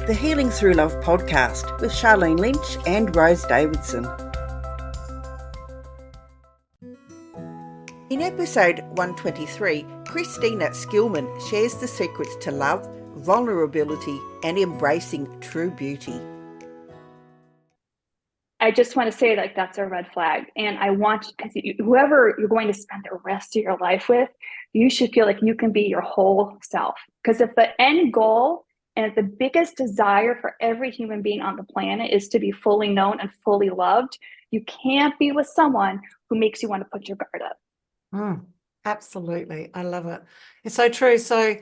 the Healing Through Love podcast with Charlene Lynch and Rose Davidson. In episode 123, Christina Skillman shares the secrets to love, vulnerability, and embracing true beauty. I just want to say, like, that's a red flag. And I want, because whoever you're going to spend the rest of your life with, you should feel like you can be your whole self. Because if the end goal and the biggest desire for every human being on the planet is to be fully known and fully loved, you can't be with someone who makes you want to put your guard up. Absolutely. I love it. It's so true. So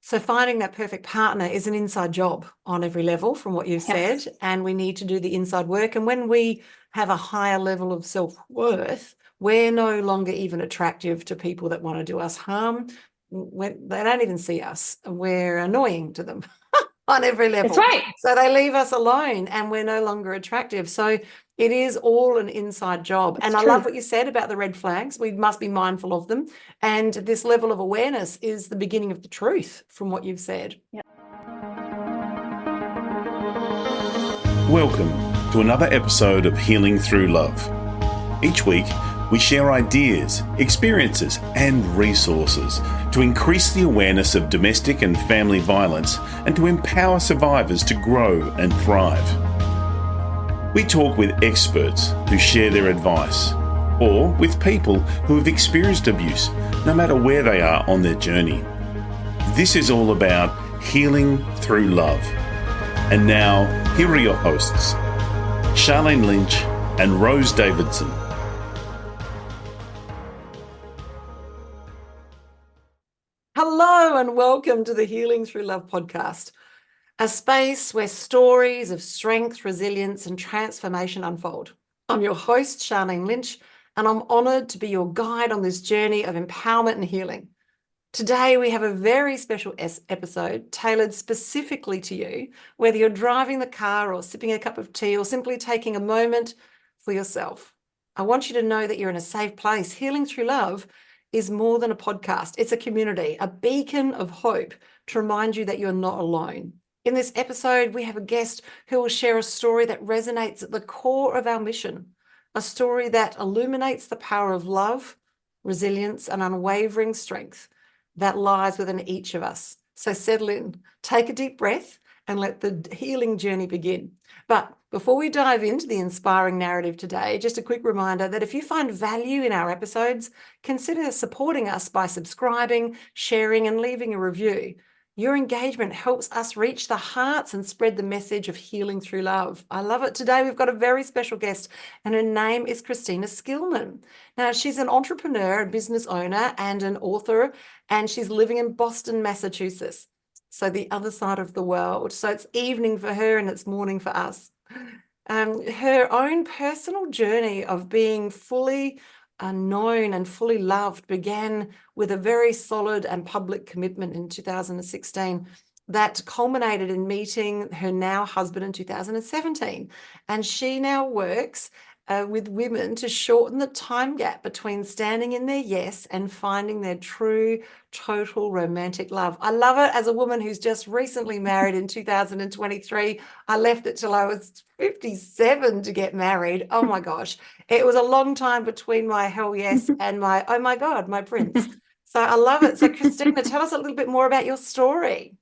finding that perfect partner is an inside job on every level from what you've said, and we need to do the inside work. And when we have a higher level of self-worth, we're no longer even attractive to people that want to do us harm. They don't even see us. We're annoying to them on every level. That's right. So they leave us alone and we're no longer attractive. So it is all an inside job. It's and true. I love what you said about the red flags. We must be mindful of them. And this level of awareness is the beginning of the truth from what you've said. Yep. Welcome to another episode of Healing Through Love. Each week, we share ideas, experiences, and resources to increase the awareness of domestic and family violence and to empower survivors to grow and thrive. We talk with experts who share their advice, or with people who have experienced abuse, no matter where they are on their journey. This is all about healing through love. And now, here are your hosts, Charlene Lynch and Rose Davidson. Hello and welcome to the Healing Through Love podcast, a space where stories of strength, resilience, and transformation unfold. I'm your host, Charlene Lynch, and I'm honoured to be your guide on this journey of empowerment and healing. Today, we have a very special episode tailored specifically to you, whether you're driving the car or sipping a cup of tea or simply taking a moment for yourself. I want you to know that you're in a safe place. Healing Through Love is more than a podcast. It's a community, a beacon of hope to remind you that you're not alone. In this episode, we have a guest who will share a story that resonates at the core of our mission, a story that illuminates the power of love, resilience, and unwavering strength that lies within each of us. So settle in, take a deep breath, and let the healing journey begin. But before we dive into the inspiring narrative today, just a quick reminder that if you find value in our episodes, consider supporting us by subscribing, sharing, and leaving a review. Your engagement helps us reach the hearts and spread the message of healing through love. I love it. Today, we've got a very special guest, and her name is Christina Skillman. Now, she's an entrepreneur, a business owner, and an author, and she's living in Boston, Massachusetts. So the other side of the world. So it's evening for her and it's morning for us. Her own personal journey of being fully known and fully loved began with a very solid and public commitment in 2016 that culminated in meeting her now husband in 2017. And she now works with women to shorten the time gap between standing in their yes and finding their true, total romantic love. I love it. As a woman who's just recently married in 2023, I left it till I was 57 to get married. Oh my gosh. It was a long time between my hell yes and my, oh my God, my prince. So I love it. So Christina, tell us a little bit more about your story.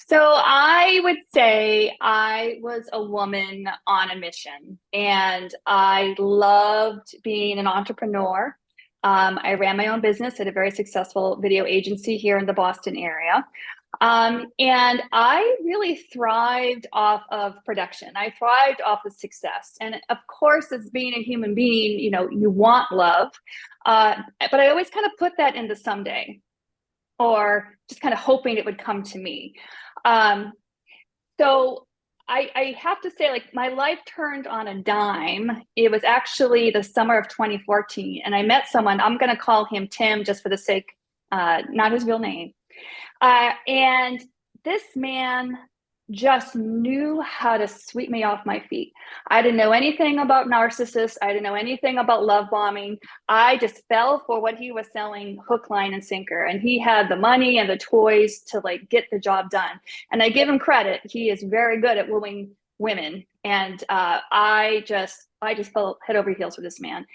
So I would say I was a woman on a mission, and I loved being an entrepreneur. I ran my own business at a very successful video agency here in the Boston area. And I really thrived off of production. I thrived off of success. And of course, as being a human being, you want love. But I always kind of put that into someday, or just kind of hoping it would come to me. So I have to say, like, my life turned on a dime. It was actually the summer of 2014, and I met someone. I'm going to call him Tim just for the sake, not his real name. And this man just knew how to sweep me off my feet. I didn't know anything about narcissists. I didn't know anything about love bombing. I just fell for what he was selling, hook, line, and sinker. And he had the money and the toys to like get the job done. And I give him credit. He is very good at wooing women. And I just fell head over heels with this man.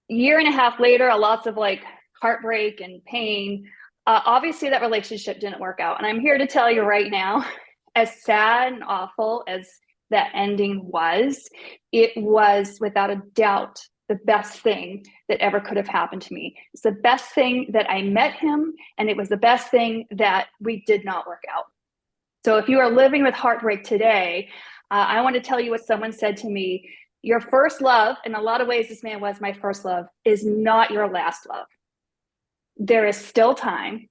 Year and a half later, lots of like heartbreak and pain. Obviously that relationship didn't work out. And I'm here to tell you right now, as sad and awful as that ending was, it was without a doubt the best thing that ever could have happened to me. It's the best thing that I met him, and it was the best thing that we did not work out. So if you are living with heartbreak today, I want to tell you what someone said to me. Your first love, in a lot of ways this man was my first love, is not your last love. There is still time.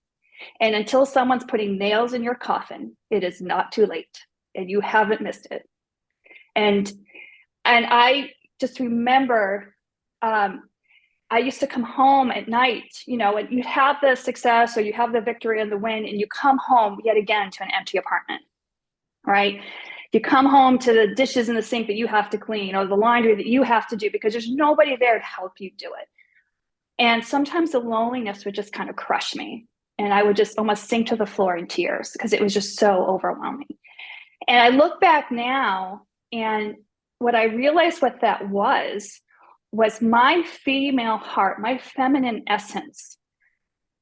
And until someone's putting nails in your coffin, it is not too late, and you haven't missed it. And I just remember, I used to come home at night, you know, and you have the success or you have the victory and the win, and you come home yet again to an empty apartment, right? You come home to the dishes in the sink that you have to clean, or the laundry that you have to do, because there's nobody there to help you do it. And sometimes the loneliness would just kind of crush me. And I would just almost sink to the floor in tears because it was just so overwhelming. And I look back now, and what I realized what that was my female heart, my feminine essence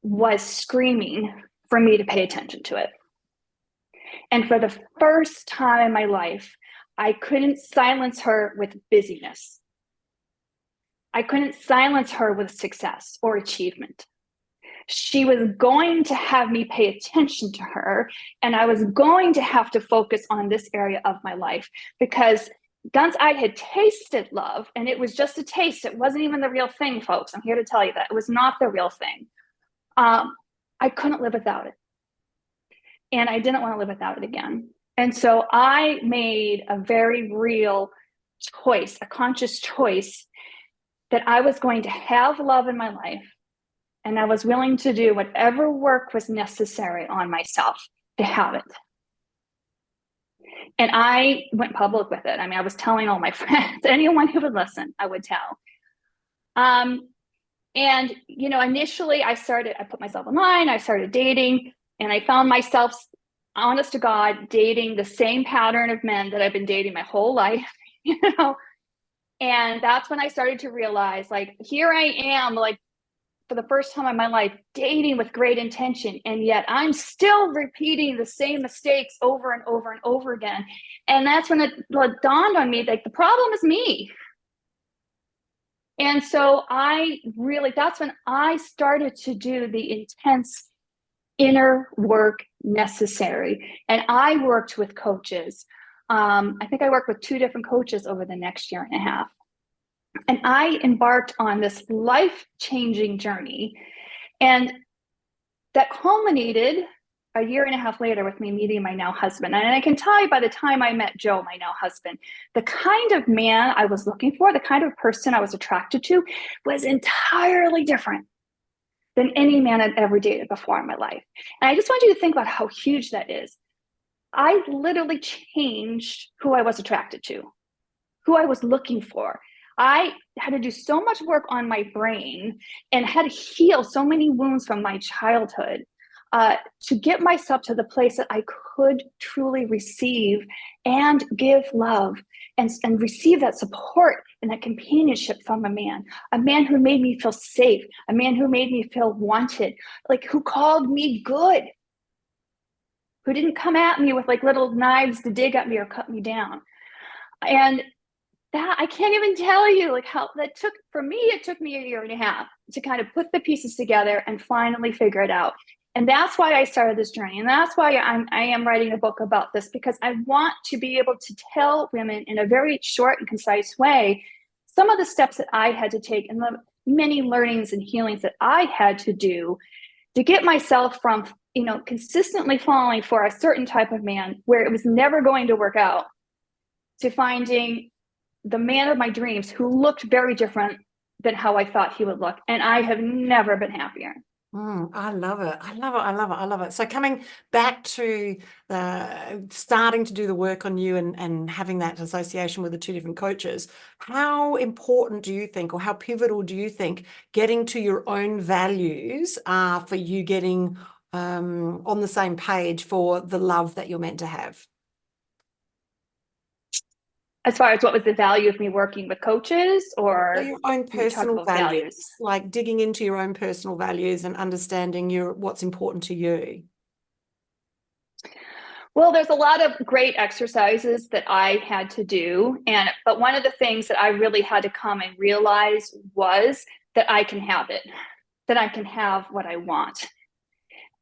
was screaming for me to pay attention to it. And for the first time in my life, I couldn't silence her with busyness. I couldn't silence her with success or achievement. She was going to have me pay attention to her, and I was going to have to focus on this area of my life, because once I had tasted love, and it was just a taste, it wasn't even the real thing, folks. I'm here to tell you that it was not the real thing. I couldn't live without it. And I didn't want to live without it again. And so I made a very real choice, a conscious choice, that I was going to have love in my life. And I was willing to do whatever work was necessary on myself to have it. And I went public with it. I mean, I was telling all my friends, anyone who would listen, I would tell. And, you know, initially I put myself online, I started dating, and I found myself, honest to God, dating the same pattern of men that I've been dating my whole life, you know? And that's when I started to realize, like, here I am, like, for the first time in my life, dating with great intention, and yet I'm still repeating the same mistakes over and over and over again. And that's when it dawned on me, like, the problem is me. And so that's when I started to do the intense inner work necessary. And I worked with coaches. I think I worked with 2 different coaches over the next year and a half. And I embarked on this life-changing journey. And that culminated a year and a half later with me meeting my now husband. And I can tell you, by the time I met Joe, my now husband, the kind of man I was looking for, the kind of person I was attracted to, was entirely different than any man I'd ever dated before in my life. And I just want you to think about how huge that is. I literally changed who I was attracted to, who I was looking for. I had to do so much work on my brain and had to heal so many wounds from my childhood to get myself to the place that I could truly receive and give love and receive that support and that companionship from a man who made me feel safe, a man who made me feel wanted, like, who called me good, who didn't come at me with like little knives to dig at me or cut me down. And that, I can't even tell you like how that took, for me, it took me a year and a half to kind of put the pieces together and finally figure it out. And that's why I started this journey. And that's why I am writing a book about this, because I want to be able to tell women in a very short and concise way some of the steps that I had to take and the many learnings and healings that I had to do to get myself from, consistently falling for a certain type of man where it was never going to work out, to finding the man of my dreams who looked very different than how I thought he would look. And I have never been happier. I love it. I love it. I love it. I love it. So coming back to starting to do the work on you and having that association with the two different coaches, how important do you think, or how pivotal do you think getting to your own values are for you getting on the same page for the love that you're meant to have? As far as what was the value of me working with coaches, or your own you talk personal about values? like digging into your own personal values and understanding what's important to you. Well, there's a lot of great exercises that I had to do. But one of the things that I really had to come and realize was that I can have it, that I can have what I want,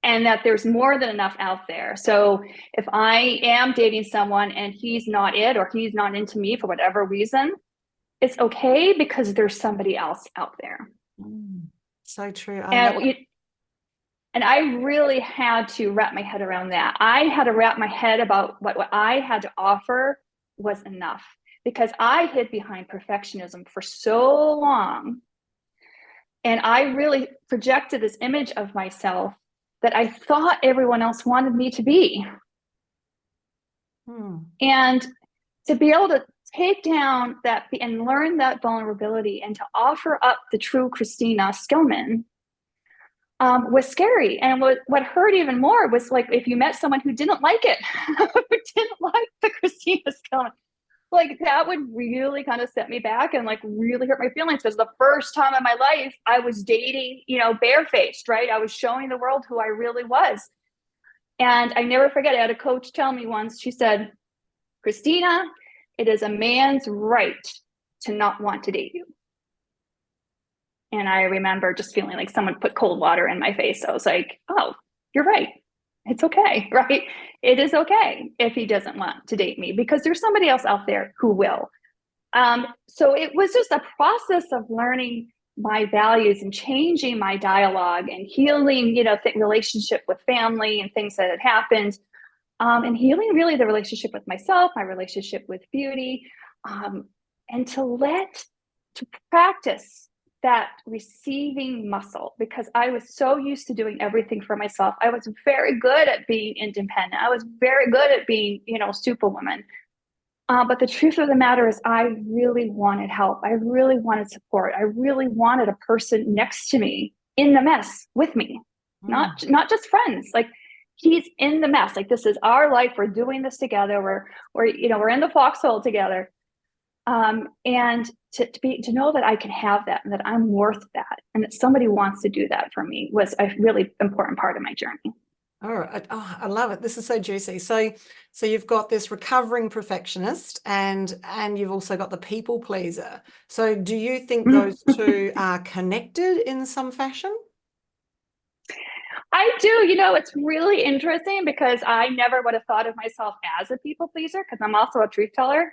and that there's more than enough out there. So if I am dating someone and he's not it, or he's not into me for whatever reason, it's okay, because there's somebody else out there. So true. And I really had to wrap my head around that. I had to wrap my head about what I had to offer was enough, because I hid behind perfectionism for so long. And I really projected this image of myself that I thought everyone else wanted me to be. And to be able to take down that and learn that vulnerability and to offer up the true Christina Skillman was scary. And what hurt even more was, like, if you met someone who didn't like it, who didn't like the Christina Skillman, like, that would really kind of set me back and like really hurt my feelings, because the first time in my life I was dating, barefaced, right? I was showing the world who I really was. And I never forget, I had a coach tell me once, she said, Christina, it is a man's right to not want to date you. And I remember just feeling like someone put cold water in my face. I was like, oh, you're right. It's okay, right? It is okay if he doesn't want to date me, because there's somebody else out there who will. So it was just a process of learning my values and changing my dialogue and healing, relationship with family and things that had happened, and healing really the relationship with myself, my relationship with beauty, and to practice that receiving muscle, because I was so used to doing everything for myself. I was very good at being independent. I was very good at being, superwoman. But the truth of the matter is, I really wanted help. I really wanted support. I really wanted a person next to me in the mess with me, not just friends. Like, he's in the mess. Like, this is our life. We're doing this together. We're in the foxhole together. And to know that I can have that, and that I'm worth that, and that somebody wants to do that for me, was a really important part of my journey. Oh, I love it. This is so juicy. So you've got this recovering perfectionist, and you've also got the people pleaser. So do you think those two are connected in some fashion? I do. It's really interesting, because I never would have thought of myself as a people pleaser, because I'm also a truth teller.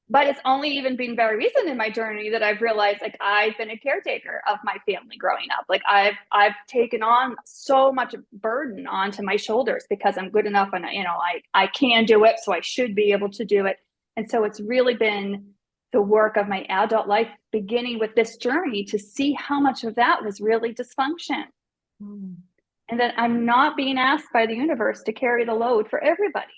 But it's only even been very recent in my journey that I've realized, like, I've been a caretaker of my family growing up. Like, I've taken on so much burden onto my shoulders, because I'm good enough, and I can do it, so I should be able to do it. And so it's really been the work of my adult life, beginning with this journey, to see how much of that was really dysfunction. And that I'm not being asked by the universe to carry the load for everybody.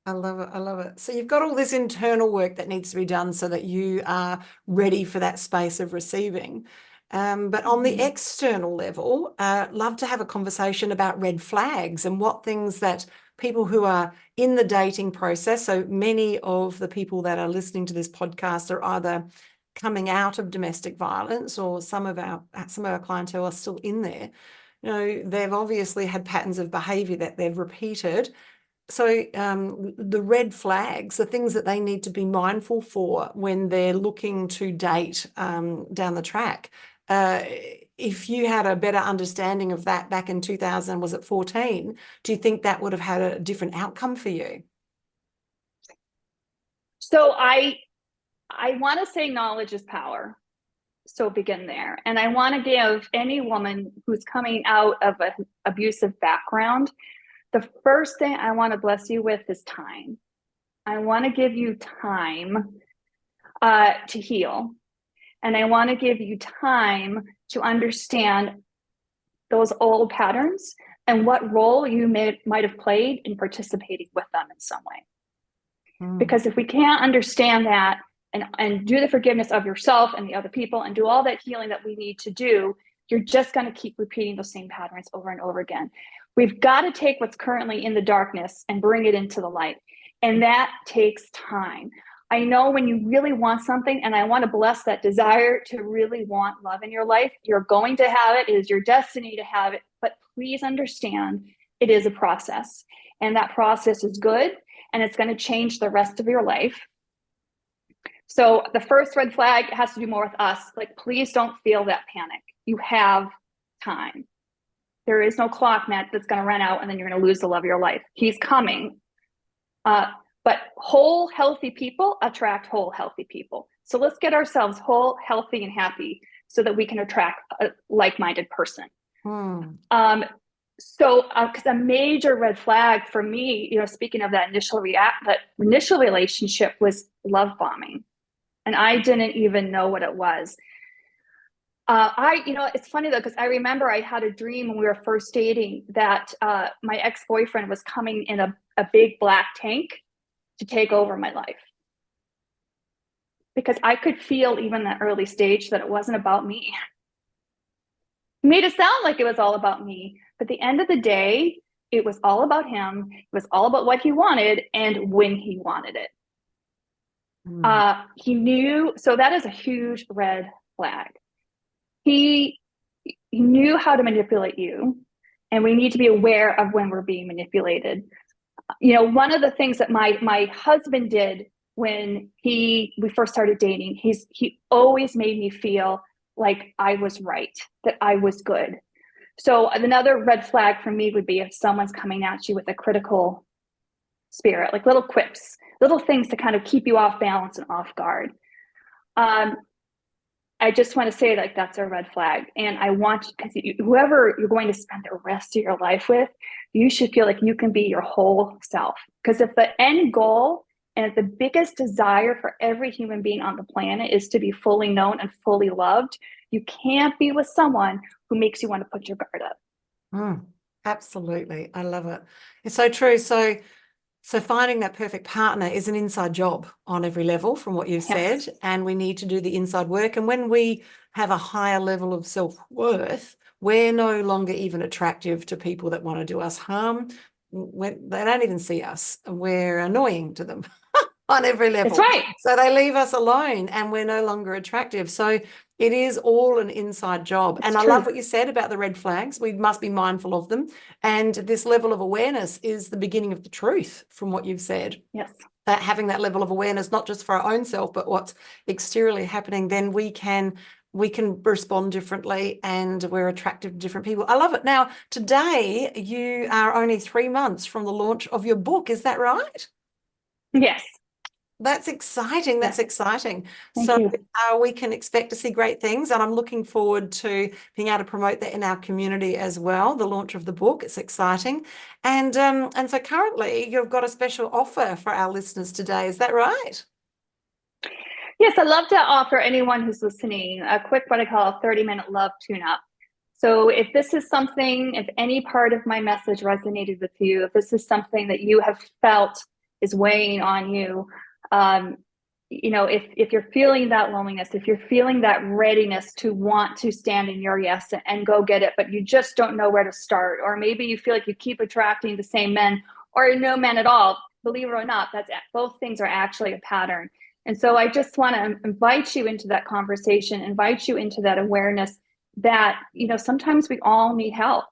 I love it. I love it. So you've got all this internal work that needs to be done so that you are ready for that space of receiving. But on the external level, love to have a conversation about red flags and what things that people who are in the dating process. So many of the people that are listening to this podcast are either coming out of domestic violence, or some of our clientele are still in there. They've obviously had patterns of behavior that they've repeated. So the red flags, the things that they need to be mindful for when they're looking to date down the track. If you had a better understanding of that back in 2014, do you think that would have had a different outcome for you? So I want to say knowledge is power. So begin there. And I want to give any woman who's coming out of an abusive background, the first thing I want to bless you with is time. I want to give you time to heal. And I want to give you time to understand those old patterns and what role you might have played in participating with them in some way. Because if we can't understand that and do the forgiveness of yourself and the other people and do all that healing that we need to do, you're just going to keep repeating those same patterns over and over again. We've got to take what's currently in the darkness and bring it into the light. And that takes time. I know when you really want something, and I want to bless that desire to really want love in your life, you're going to have it. It is your destiny to have it. But please understand, it is a process. And that process is good. And it's going to change the rest of your life. So the first red flag has to do more with us. Like, please don't feel that panic. You have time. There is no clock, Matt, that's going to run out and then you're going to lose the love of your life. He's coming. But whole, healthy people attract whole, healthy people. So let's get ourselves whole, healthy, and happy so that we can attract a like-minded person. So, because a major red flag for me, speaking of that initial relationship was love bombing, and I didn't even know what it was. It's funny though, because I remember I had a dream when we were first dating that my ex-boyfriend was coming in a big black tank to take over my life, because I could feel even that early stage that it wasn't about me. It made it sound like it was all about me. But at the end of the day, it was all about him. It was all about what he wanted and when he wanted it. He knew, so that is a huge red flag. He knew how to manipulate you, and we need to be aware of when we're being manipulated. One of the things that my husband did when we first started dating, he always made me feel like I was right, that I was good. So another red flag for me would be if someone's coming at you with a critical spirit, like little quips, little things to kind of keep you off balance and off guard. I just want to say, like, that's a red flag. And I want, because whoever you're going to spend the rest of your life with, you should feel like you can be your whole self. Because if the end goal and the biggest desire for every human being on the planet is to be fully known and fully loved, you can't be with someone who makes you want to put your guard up. Absolutely. I love it. It's so true. So finding that perfect partner is an inside job on every level from what you've said, and we need to do the inside work. And when we have a higher level of self-worth, we're no longer even attractive to people that want to do us harm. They don't even see us. We're annoying to them on every level. That's right. So they leave us alone and we're no longer attractive. So it is all an inside job. And I love what you said about the red flags. We must be mindful of them. And this level of awareness is the beginning of the truth from what you've said. Yes. Having that level of awareness, not just for our own self, but what's exteriorly happening, then we can respond differently and we're attractive to different people. I love it. Now, today you are only 3 months from the launch of your book. Is that right? Yes. That's exciting. That's exciting. Thank you. We can expect to see great things, and I'm looking forward to being able to promote that in our community as well, the launch of the book. It's exciting. And so currently you've got a special offer for our listeners today. Is that right? Yes, I'd love to offer anyone who's listening a quick, what I call a 30-minute love tune-up. So if this is something, if any part of my message resonated with you, if this is something that you have felt is weighing on you, if you're feeling that loneliness, if you're feeling that readiness to want to stand in your yes and go get it, but you just don't know where to start, or maybe you feel like you keep attracting the same men or no men at all, believe it or not, both things are actually a pattern. And so I just want to invite you into that conversation, invite you into that awareness that, sometimes we all need help.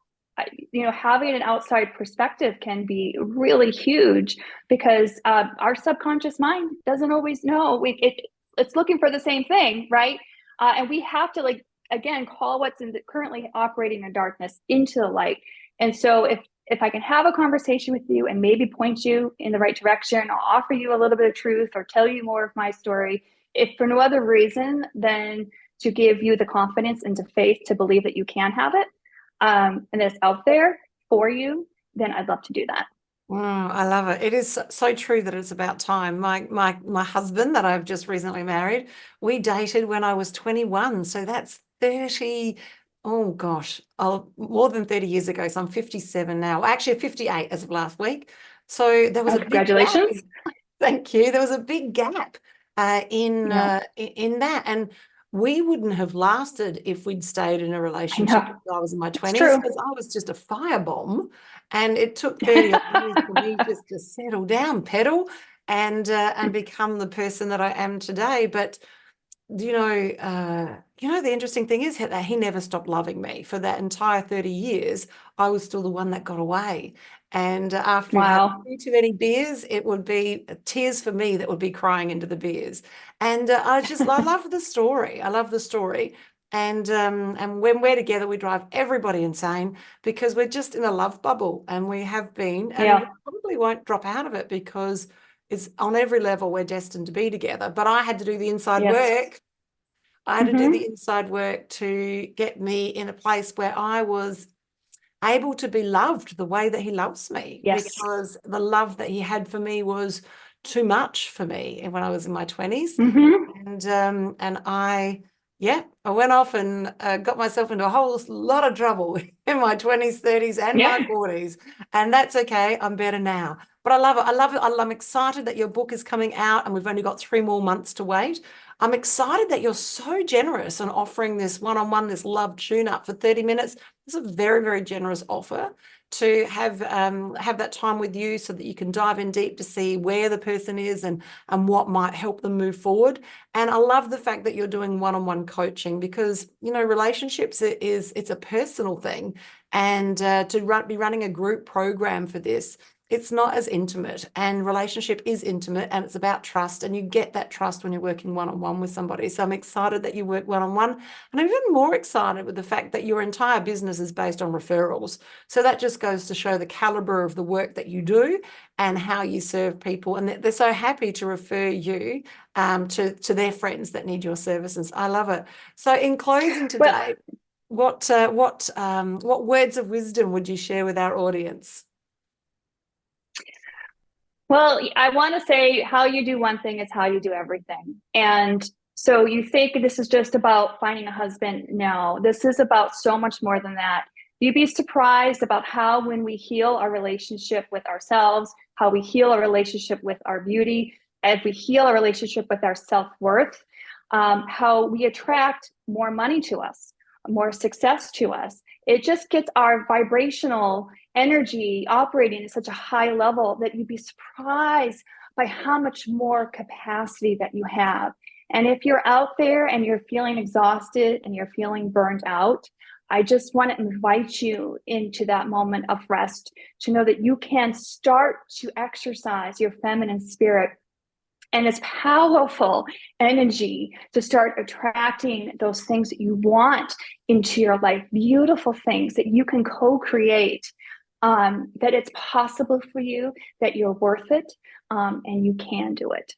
Having an outside perspective can be really huge, because our subconscious mind doesn't always know. It's looking for the same thing, right? And we have to, again, call what's currently operating in darkness into the light. And so if I can have a conversation with you and maybe point you in the right direction, I'll offer you a little bit of truth or tell you more of my story, if for no other reason than to give you the confidence and the faith to believe that you can have it, and it's out there for you, then I'd love to do that. I love it. It is so true that it's about time. My husband that I've just recently married, we dated when I was 21. So that's 30, oh gosh, more than 30 years ago. So I'm 57 now. Actually, 58 as of last week. So there was a big gap. Congratulations. Thank you. There was a big gap in Yeah. that, and we wouldn't have lasted if we'd stayed in a I relationship know. when I was in my It's 20s, true. because I was just a firebomb, and it took 30 odd years for me just to settle down, pedal, and become the person that I am today. But the interesting thing is that he never stopped loving me. For that entire 30 years, I was still the one that got away. And after we'd had Wow. too many beers, it would be tears for me that would be crying into the beers. And I love the story. I love the story. And when we're together, we drive everybody insane because we're just in a love bubble, and we have been, and we Yeah. probably won't drop out of it because it's on every level we're destined to be together. But I had to do the inside Yes. work. I had to do Mm-hmm. the inside work to get me in a place where I was able to be loved the way that he loves me, Yes. because the love that he had for me was too much for me when I was in my 20s. Mm-hmm. And I went off and got myself into a whole lot of trouble in my 20s, 30s, and my Yeah. 40s. And that's okay. I'm better now. But I love it. I love it. I'm excited that your book is coming out, and we've only got 3 more months to wait. I'm excited that you're so generous in offering this one-on-one, this love tune-up for 30 minutes. It's a very, very generous offer to have that time with you, so that you can dive in deep to see where the person is and what might help them move forward. And I love the fact that you're doing one-on-one coaching, because relationships it's a personal thing, and to be running a group program for this, it's not as intimate, and relationship is intimate, and it's about trust, and you get that trust when you're working one-on-one with somebody. So I'm excited that you work one-on-one, and I'm even more excited with the fact that your entire business is based on referrals. So that just goes to show the caliber of the work that you do and how you serve people, and they're so happy to refer you to their friends that need your services. I love it. So in closing Well, today, what words of wisdom would you share with our audience? Well, I want to say how you do one thing is how you do everything. And so you think this is just about finding a husband. No, this is about so much more than that. You'd be surprised about how, when we heal our relationship with ourselves, how we heal our relationship with our beauty, if we heal our relationship with our self-worth, how we attract more money to us, more success to us. It just gets our vibrational energy operating at such a high level that you'd be surprised by how much more capacity that you have. And if you're out there and you're feeling exhausted and you're feeling burned out, I just want to invite you into that moment of rest, to know that you can start to exercise your feminine spirit and it's powerful energy to start attracting those things that you want into your life, beautiful things that you can co-create, that it's possible for you, that you're worth it, and you can do it.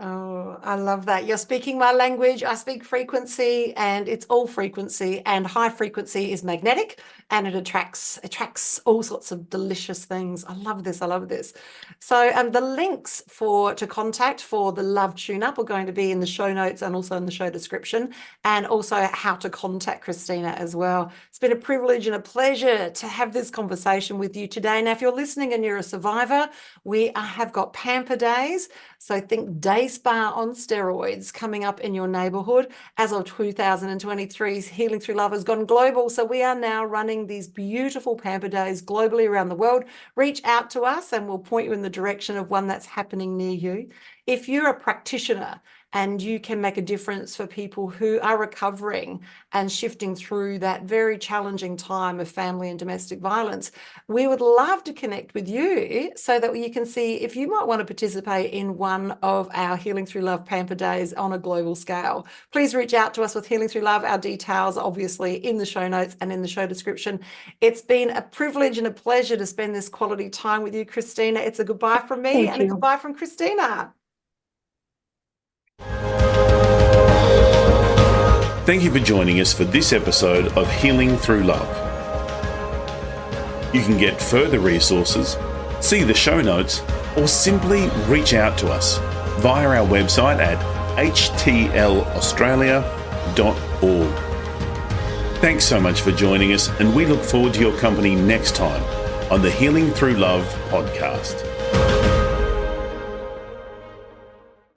Oh, I love that. You're speaking my language. I speak frequency, and it's all frequency, and high frequency is magnetic, and it attracts all sorts of delicious things. I love this. I love this. So the links to contact for the Love Tune Up are going to be in the show notes and also in the show description, and also how to contact Christina as well. It's been a privilege and a pleasure to have this conversation with you today. Now, if you're listening and you're a survivor, we have got Pamper Days. So think day spa on steroids coming up in your neighborhood. As of 2023, Healing Through Love has gone global. So we are now running these beautiful Pamper Days globally around the world. Reach out to us and we'll point you in the direction of one that's happening near you. If you're a practitioner and you can make a difference for people who are recovering and shifting through that very challenging time of family and domestic violence, we would love to connect with you so that you can see if you might want to participate in one of our Healing Through Love Pamper Days on a global scale. Please reach out to us with Healing Through Love. Our details are obviously in the show notes and in the show description. It's been a privilege and a pleasure to spend this quality time with you, Christina. It's a goodbye from me and a goodbye from Christina. Thank you for joining us for this episode of Healing Through Love. You can get further resources, see the show notes, or simply reach out to us via our website at htlaustralia.org. Thanks so much for joining us, and we look forward to your company next time on the Healing Through Love podcast.